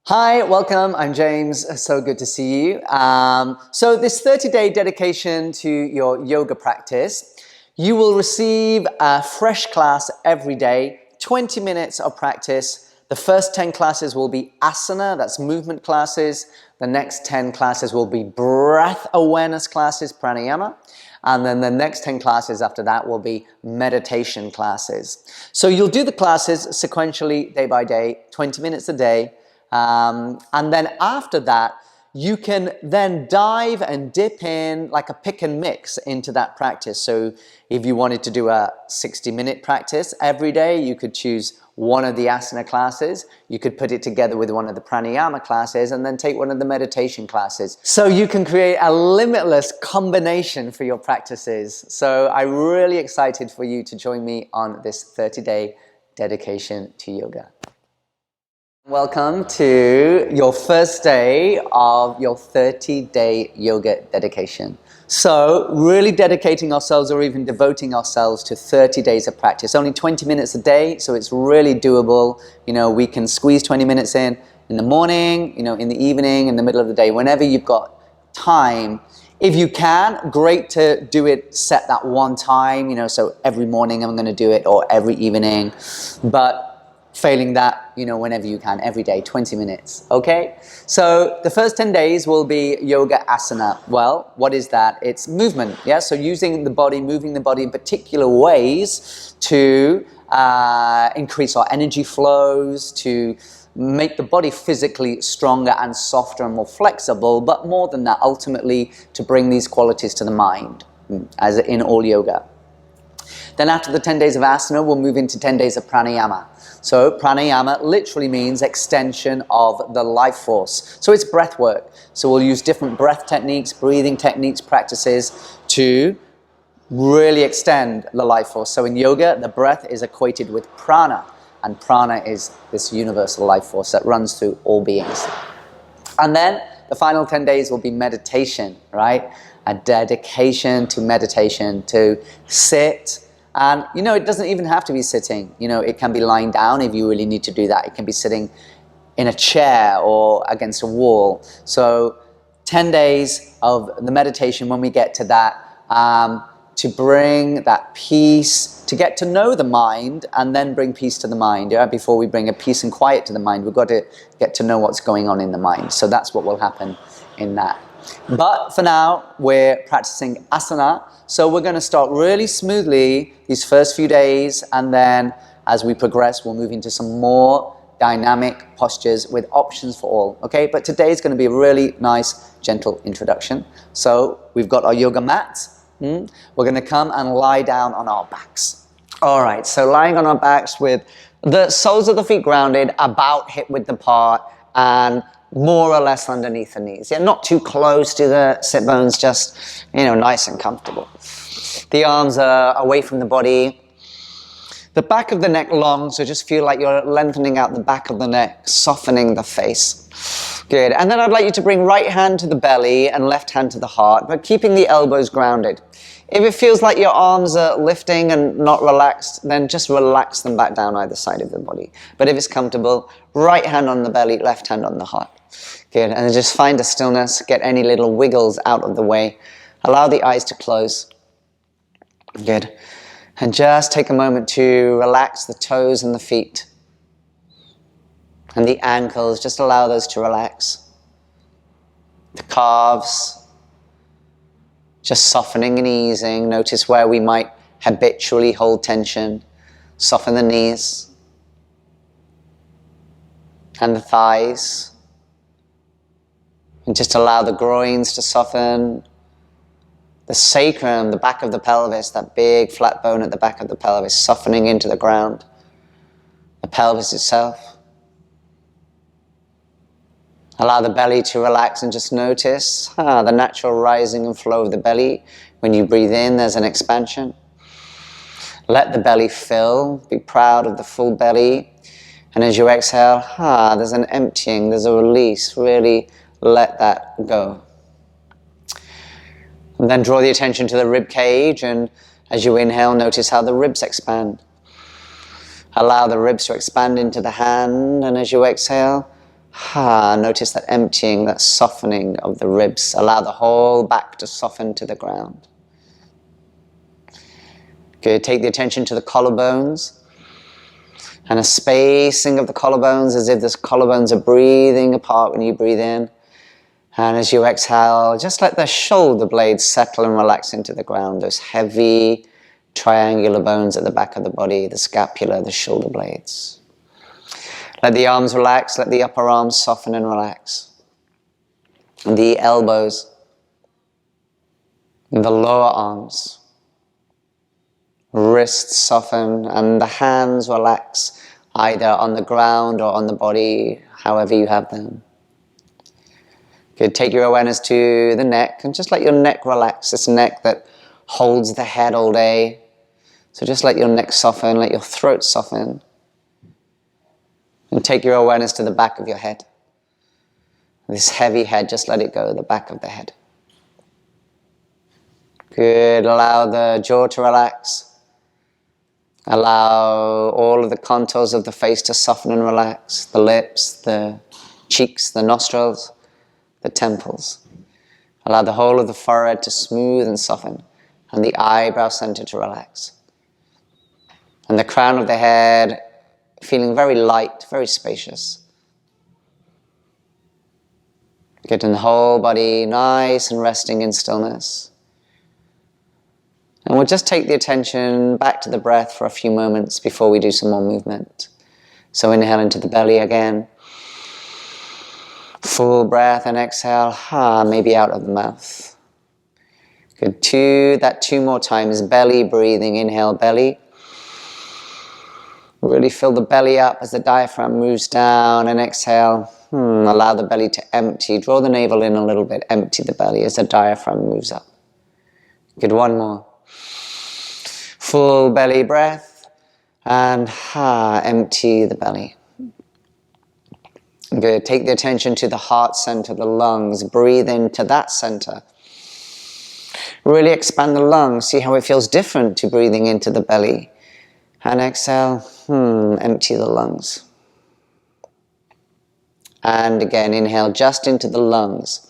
Hi, welcome. I'm James. So good to see you. So this 30-day dedication to your yoga practice, you will receive a fresh class every day, 20 minutes of practice. The first 10 classes will be asana, that's movement classes. The next 10 classes will be breath awareness classes, pranayama. And then the next 10 classes after that will be meditation classes. So you'll do the classes sequentially, day by day, 20 minutes a day. And then after that, you can then dive and dip in like a pick and mix into that practice. So if you wanted to do a 60-minute practice every day, you could choose one of the asana classes. You could put it together with one of the pranayama classes and then take one of the meditation classes. So you can create a limitless combination for your practices. So I'm really excited for you to join me on this 30-day dedication to yoga. Welcome to your first day of your 30-day yoga dedication. So really dedicating ourselves or even devoting ourselves to 30 days of practice. Only 20 minutes a day, so it's really doable. You know, we can squeeze 20 minutes in the morning, in the evening, in the middle of the day, whenever you've got time. If you can, great to do it, set that one time, so every morning I'm going to do it or every evening. But failing that, whenever you can, every day, 20 minutes, okay? So the first 10 days will be yoga asana. Well, what is that? It's movement, yeah? So using the body, moving the body in particular ways to increase our energy flows, to make the body physically stronger and softer and more flexible, but more than that, ultimately to bring these qualities to the mind, as in all yoga. Then after the 10 days of asana, we'll move into 10 days of pranayama. So pranayama literally means extension of the life force. So it's breath work. So we'll use different breath techniques, breathing techniques, practices to really extend the life force. So in yoga, the breath is equated with prana. And prana is this universal life force that runs through all beings. And then the final 10 days will be meditation, right? A dedication to meditation, to sit. And, it doesn't even have to be sitting. It can be lying down if you really need to do that. It can be sitting in a chair or against a wall. So 10 days of the meditation when we get to that, to bring that peace, to get to know the mind and then bring peace to the mind. Yeah? Before we bring a peace and quiet to the mind, we've got to get to know what's going on in the mind. So that's what will happen in that. But for now, we're practicing asana. So we're going to start really smoothly these first few days, and then as we progress, we'll move into some more dynamic postures with options for all, okay? But today is going to be a really nice, gentle introduction. So we've got our yoga mat. We're going to come and lie down on our backs. All right, so lying on our backs with the soles of the feet grounded, about hip-width apart, and more or less underneath the knees. Yeah, not too close to the sit bones, just, nice and comfortable. The arms are away from the body. The back of the neck long, so just feel like you're lengthening out the back of the neck, softening the face. Good. And then I'd like you to bring right hand to the belly and left hand to the heart, but keeping the elbows grounded. If it feels like your arms are lifting and not relaxed, then just relax them back down either side of the body. But if it's comfortable, right hand on the belly, left hand on the heart. Good. And then just find a stillness, get any little wiggles out of the way. Allow the eyes to close. Good. And just take a moment to relax the toes and the feet. And the ankles, just allow those to relax. The calves, just softening and easing. Notice where we might habitually hold tension. Soften the knees. And the thighs. And just allow the groins to soften. The sacrum, the back of the pelvis, that big flat bone at the back of the pelvis, softening into the ground. The pelvis itself. Allow the belly to relax and just notice the natural rising and flow of the belly. When you breathe in, there's an expansion. Let the belly fill. Be proud of the full belly. And as you exhale, there's an emptying, there's a release. Really let that go. And then draw the attention to the rib cage, and as you inhale, notice how the ribs expand. Allow the ribs to expand into the hand, and as you exhale, Notice that emptying, that softening of the ribs. Allow the whole back to soften to the ground. Good. Take the attention to the collarbones and a spacing of the collarbones as if the collarbones are breathing apart when you breathe in. And as you exhale, just let the shoulder blades settle and relax into the ground. Those heavy triangular bones at the back of the body, the scapula, the shoulder blades. Let the arms relax, let the upper arms soften and relax. The elbows, the lower arms, wrists soften, and the hands relax, either on the ground or on the body, however you have them. Good. Take your awareness to the neck and just let your neck relax. This neck that holds the head all day. So just let your neck soften, let your throat soften. And take your awareness to the back of your head. This heavy head, just let it go, the back of the head. Good. Allow the jaw to relax. Allow all of the contours of the face to soften and relax. The lips, the cheeks, the nostrils, the temples. Allow the whole of the forehead to smooth and soften, and the eyebrow center to relax. And the crown of the head feeling very light, very spacious. Getting the whole body nice and resting in stillness. And we'll just take the attention back to the breath for a few moments before we do some more movement. So inhale into the belly again. Full breath and exhale, maybe out of the mouth. Good. Two more times. Belly breathing. Inhale, belly. Really fill the belly up as the diaphragm moves down, and exhale. Allow the belly to empty. Draw the navel in a little bit. Empty the belly as the diaphragm moves up. Good. One more. Full belly breath, and empty the belly. Good. Take the attention to the heart center, the lungs. Breathe into that center. Really expand the lungs. See how it feels different to breathing into the belly. And exhale, empty the lungs. And again, inhale just into the lungs.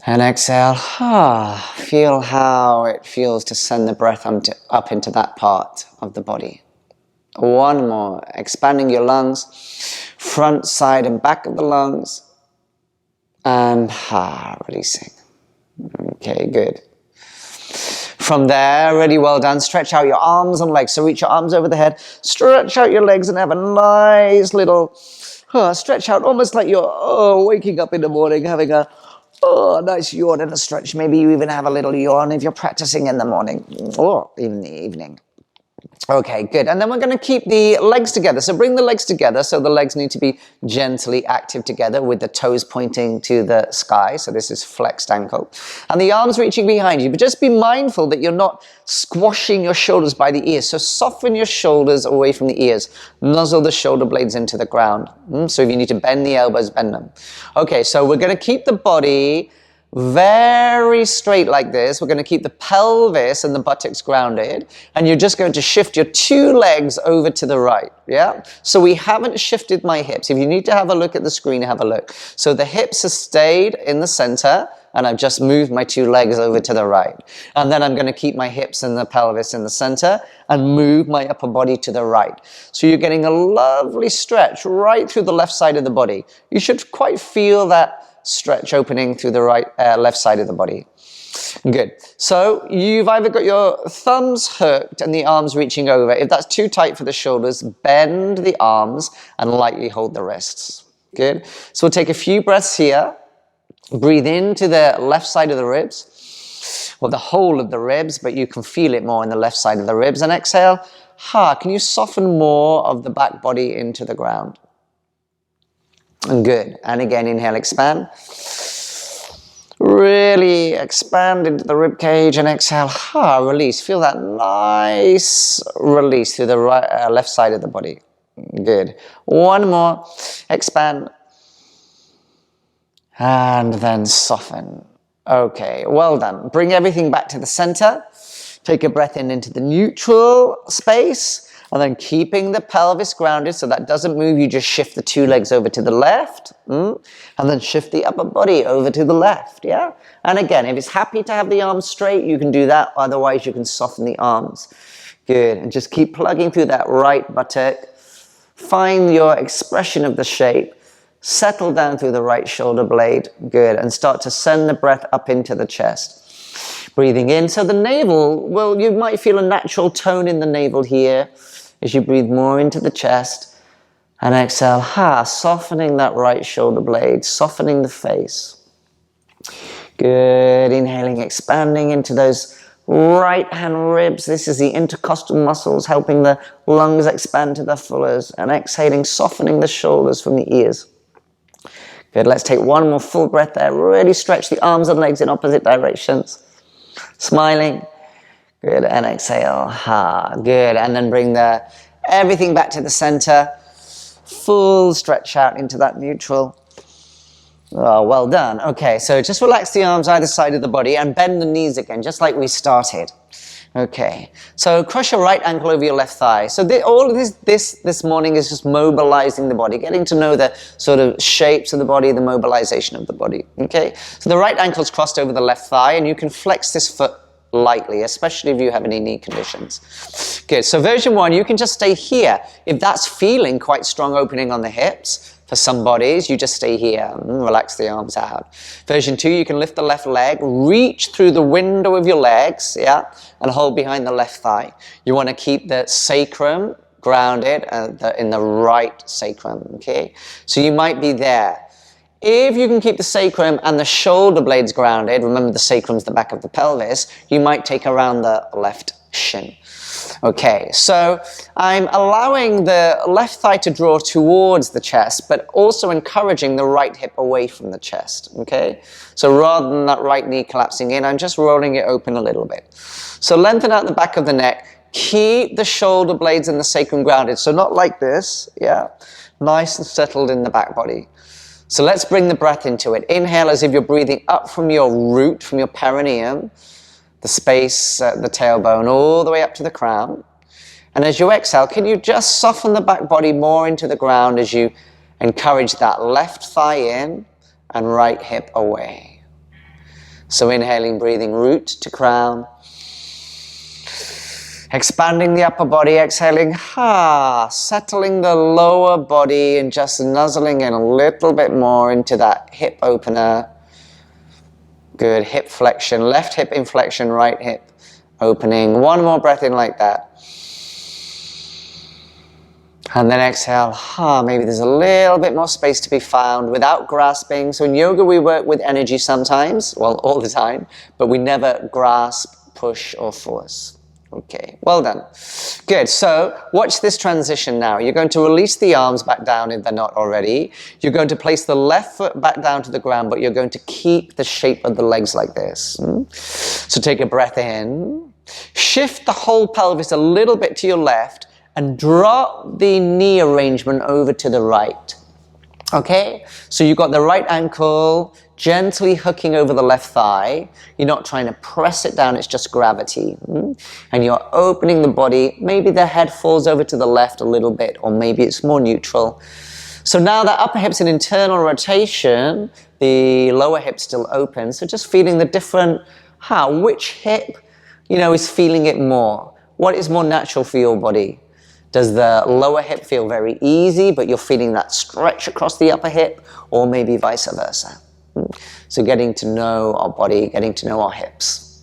And exhale, feel how it feels to send the breath up into that part of the body. One more, expanding your lungs, front, side, and back of the lungs. And releasing. Okay, good. From there, really well done. Stretch out your arms and legs. So reach your arms over the head. Stretch out your legs and have a nice little stretch out, almost like you're waking up in the morning, having a nice yawn and a stretch. Maybe you even have a little yawn if you're practicing in the morning or even the evening. Okay, good. And then we're going to keep the legs together. So bring the legs together. So the legs need to be gently active together with the toes pointing to the sky. So this is flexed ankle. And the arms reaching behind you. But just be mindful that you're not squashing your shoulders by the ears. So soften your shoulders away from the ears. Nuzzle the shoulder blades into the ground. So if you need to bend the elbows, bend them. Okay, so we're going to keep the body very straight like this. We're going to keep the pelvis and the buttocks grounded, and you're just going to shift your two legs over to the right. Yeah? So we haven't shifted my hips. If you need to have a look at the screen, have a look. So the hips have stayed in the center, and I've just moved my two legs over to the right. And then I'm going to keep my hips and the pelvis in the center and move my upper body to the right. So you're getting a lovely stretch right through the left side of the body. You should quite feel that stretch opening through the left side of the body. Good. So you've either got your thumbs hooked and the arms reaching over. If that's too tight for the shoulders, bend the arms and lightly hold the wrists. Good. So we'll take a few breaths here. Breathe into the left side of the ribs, or the whole of the ribs, but you can feel it more in the left side of the ribs. And exhale. Can you soften more of the back body into the ground? Good. And again, inhale, expand. Really expand into the rib cage and exhale. Release. Feel that nice release through the left side of the body. Good. One more. Expand. And then soften. Okay, well done. Bring everything back to the center. Take a breath in into the neutral space. And then keeping the pelvis grounded so that doesn't move, you just shift the two legs over to the left, and then shift the upper body over to the left, yeah? And again, if it's happy to have the arms straight, you can do that. Otherwise, you can soften the arms. Good, and just keep plugging through that right buttock. Find your expression of the shape. Settle down through the right shoulder blade. Good, and start to send the breath up into the chest. Breathing in, so the navel, well, you might feel a natural tone in the navel here as you breathe more into the chest. And exhale, softening that right shoulder blade, softening the face. Good, inhaling, expanding into those right hand ribs. This is the intercostal muscles helping the lungs expand to their fullest. And exhaling, softening the shoulders from the ears. Good, let's take one more full breath there. Really stretch the arms and legs in opposite directions. Smiling. Good, and exhale. Good, and then bring everything back to the center. Full stretch out into that neutral. Oh, well done. Okay, so just relax the arms either side of the body and bend the knees again, just like we started. Okay, so cross your right ankle over your left thigh. So all of this morning is just mobilizing the body, getting to know the sort of shapes of the body, the mobilization of the body. Okay, so the right ankle's crossed over the left thigh, and you can flex this foot lightly, especially if you have any knee conditions. Good, so version 1, you can just stay here. If that's feeling quite strong opening on the hips, for some bodies, you just stay here and relax the arms out. Version 2, you can lift the left leg, reach through the window of your legs, yeah, and hold behind the left thigh. You want to keep the sacrum grounded in the right sacrum, okay? So you might be there. If you can keep the sacrum and the shoulder blades grounded, remember the sacrum's the back of the pelvis, you might take around the left shin. Okay, so I'm allowing the left thigh to draw towards the chest, but also encouraging the right hip away from the chest, okay? So rather than that right knee collapsing in, I'm just rolling it open a little bit. So lengthen out the back of the neck, keep the shoulder blades and the sacrum grounded, so not like this, yeah? Nice and settled in the back body. So let's bring the breath into it. Inhale as if you're breathing up from your root, from your perineum, the space at the tailbone, all the way up to the crown. And as you exhale, can you just soften the back body more into the ground as you encourage that left thigh in and right hip away. So inhaling, breathing root to crown. Expanding the upper body, exhaling, settling the lower body and just nuzzling in a little bit more into that hip opener. Good, hip flexion, left hip inflection, right hip opening. One more breath in like that. And then exhale, maybe there's a little bit more space to be found without grasping. So in yoga we work with energy sometimes, well all the time, but we never grasp, push or force. Okay, well done. Good, so watch this transition now. You're going to release the arms back down if they're not already. You're going to place the left foot back down to the ground, but you're going to keep the shape of the legs like this. So take a breath in. Shift the whole pelvis a little bit to your left and drop the knee arrangement over to the right. Okay, so you've got the right ankle gently hooking over the left thigh. You're not trying to press it down, it's just gravity. And you're opening the body. Maybe the head falls over to the left a little bit, or maybe it's more neutral. So now the upper hip's in internal rotation, the lower hip's still open. So just feeling the different, which hip, is feeling it more. What is more natural for your body? Does the lower hip feel very easy, but you're feeling that stretch across the upper hip, or maybe vice versa? So getting to know our body, getting to know our hips.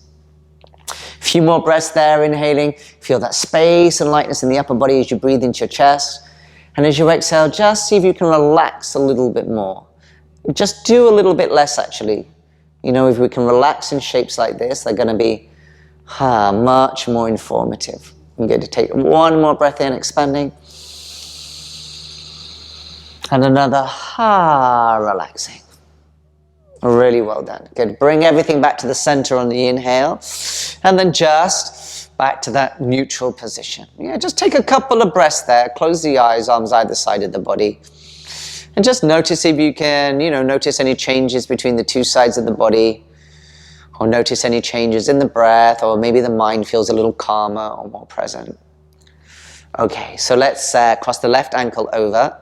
A few more breaths there, inhaling. Feel that space and lightness in the upper body as you breathe into your chest. And as you exhale, just see if you can relax a little bit more. Just do a little bit less, actually. If we can relax in shapes like this, they're going to be much more informative. I'm going to take one more breath in, expanding. And another, relaxing. Really well done. Good. Bring everything back to the center on the inhale. And then just back to that neutral position. Yeah, just take a couple of breaths there. Close the eyes, arms either side of the body. And just notice if you can, notice any changes between the two sides of the body. Or notice any changes in the breath, or maybe the mind feels a little calmer or more present. Okay, so let's cross the left ankle over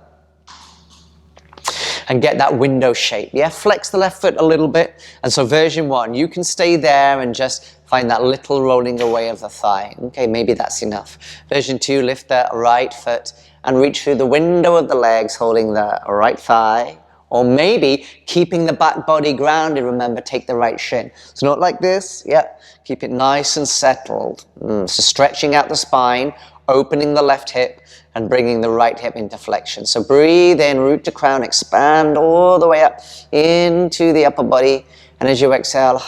and get that window shape. Yeah, flex the left foot a little bit. And so version 1, you can stay there and just find that little rolling away of the thigh. Okay, maybe that's enough. Version 2, lift the right foot and reach through the window of the legs, holding the right thigh. Or maybe keeping the back body grounded. Remember, take the right shin. So not like this. Yep. Keep it nice and settled. So stretching out the spine, opening the left hip, and bringing the right hip into flexion. So breathe in, root to crown, expand all the way up into the upper body. And as you exhale,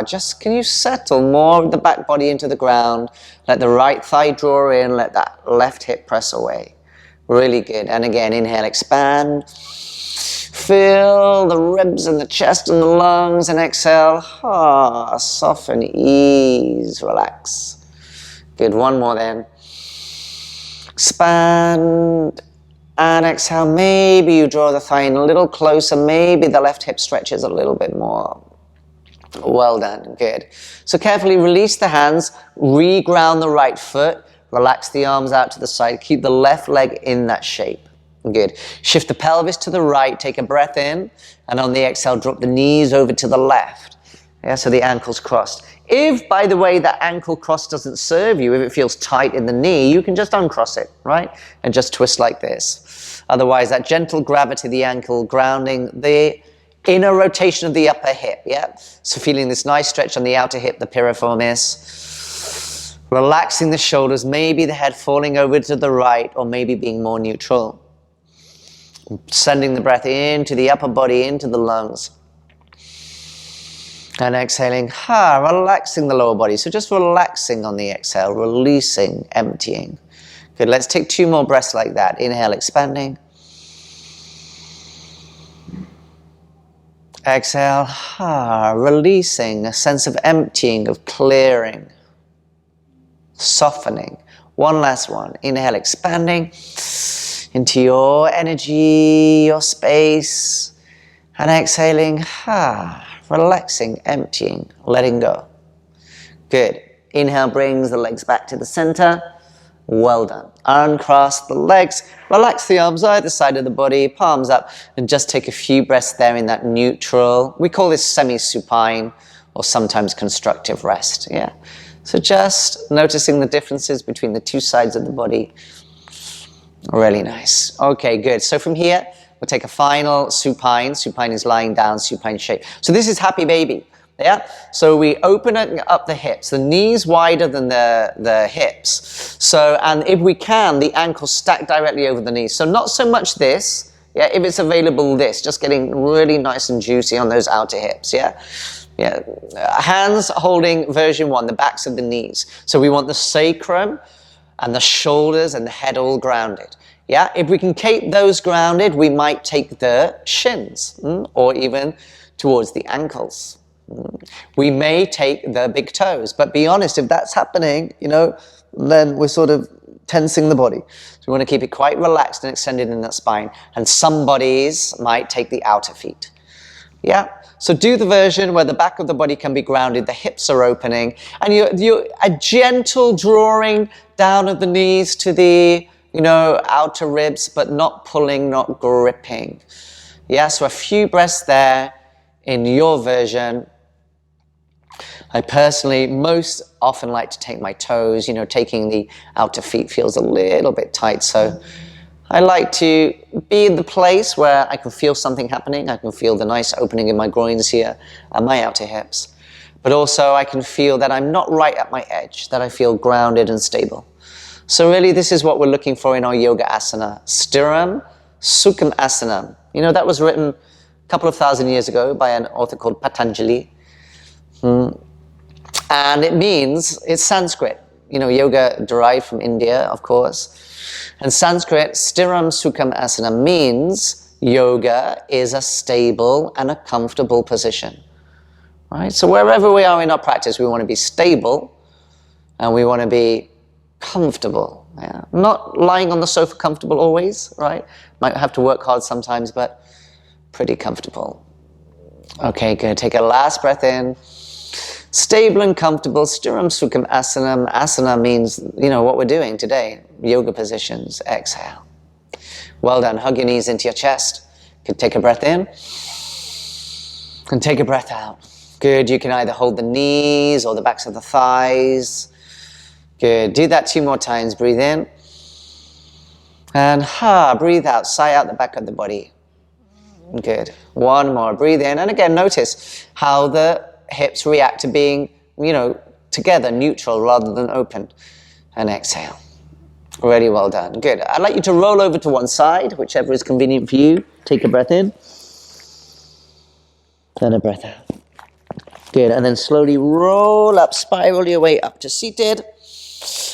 just can you settle more of the back body into the ground. Let the right thigh draw in, let that left hip press away. Really good. And again, inhale, expand. Fill the ribs and the chest and the lungs, and exhale, soften, ease, relax. Good, one more then. Expand and exhale. Maybe you draw the thigh in a little closer. Maybe the left hip stretches a little bit more. Well done, good. So carefully release the hands, re-ground the right foot, relax the arms out to the side, keep the left leg in that shape. Good. Shift the pelvis to the right, take a breath in, and on the exhale, drop the knees over to the left. Yeah, so the ankle's crossed. If, by the way, that ankle cross doesn't serve you, if it feels tight in the knee, you can just uncross it, right? And just twist like this. Otherwise, that gentle gravity of the ankle grounding the inner rotation of the upper hip, yeah? So feeling this nice stretch on the outer hip, the piriformis. Relaxing the shoulders, maybe the head falling over to the right, or maybe being more neutral. Sending the breath into the upper body, into the lungs. And exhaling, relaxing the lower body. So just relaxing on the exhale, releasing, emptying. Good, let's take 2 more breaths like that. Inhale, expanding. Exhale, releasing, a sense of emptying, of clearing, softening. One last one. Inhale, expanding into your energy, your space, and exhaling, relaxing, emptying, letting go. Good. Inhale brings the legs back to the center. Well done. Uncross the legs, relax the arms either side of the body, palms up, and just take a few breaths there in that neutral. We call this semi-supine or sometimes constructive rest. Yeah. So just noticing the differences between the 2 sides of the body. Really nice. Okay, good. So from here, we'll take a final supine. Supine is lying down, supine shape. So this is happy baby. Yeah? So we open up the hips, the knees wider than the hips. So, and if we can, the ankles stack directly over the knees. So not so much this, yeah, if it's available this, just getting really nice and juicy on those outer hips, yeah? Yeah. Hands holding version 1, the backs of the knees. So we want the sacrum and the shoulders and the head all grounded. Yeah, if we can keep those grounded, we might take the shins or even towards the ankles. We may take the big toes, but be honest, if that's happening, then we're sort of tensing the body. So we want to keep it quite relaxed and extended in that spine. And some bodies might take the outer feet. Yeah, so do the version where the back of the body can be grounded, the hips are opening, and you're a gentle drawing down of the knees to the outer ribs, but not pulling, not gripping. Yeah, so a few breaths there in your version. I personally most often like to take my toes, taking the outer feet feels a little bit tight, so I like to be in the place where I can feel something happening. I can feel the nice opening in my groins here and my outer hips. But also I can feel that I'm not right at my edge, that I feel grounded and stable. So really this is what we're looking for in our yoga asana. Stiram Sukham Asana. That was written a couple of thousand years ago by an author called Patanjali. And it means, it's Sanskrit. Yoga derived from India, of course. And Sanskrit, Stiram Sukham Asana, means yoga is a stable and a comfortable position. Right? So wherever we are in our practice, we want to be stable and we want to be comfortable. Yeah? Not lying on the sofa comfortable always, right? Might have to work hard sometimes, but pretty comfortable. Okay, good. Take a last breath in. Stable and comfortable, Stiram Sukham Asanam. Asana means, what we're doing today. Yoga positions. Exhale. Well done. Hug your knees into your chest. Could take a breath in. And take a breath out. Good. You can either hold the knees or the backs of the thighs. Good. Do that 2 more times. Breathe in. And breathe out. Sigh out the back of the body. Good. 1 more. Breathe in. And again, notice how the hips react to being, together, neutral rather than open. And exhale. Really well done. Good. I'd like you to roll over to one side, whichever is convenient for you. Take a breath in. And a breath out. Good. And then slowly roll up, spiral your way up to seated,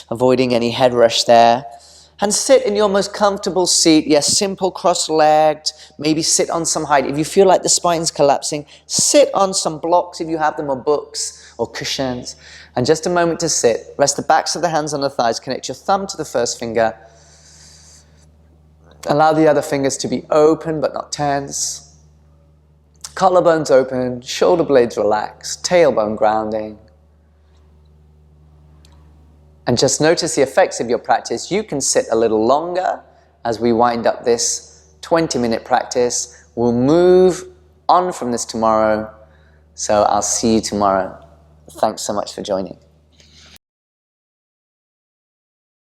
avoiding any head rush there. And sit in your most comfortable seat. Yes, simple, cross-legged. Maybe sit on some height. If you feel like the spine's collapsing, sit on some blocks if you have them, or books, or cushions. And just a moment to sit. Rest the backs of the hands on the thighs. Connect your thumb to the first finger. Allow the other fingers to be open but not tense. Collarbones open, shoulder blades relaxed, tailbone grounding. And just notice the effects of your practice. You can sit a little longer as we wind up this 20-minute practice. We'll move on from this tomorrow. So I'll see you tomorrow. Thanks so much for joining.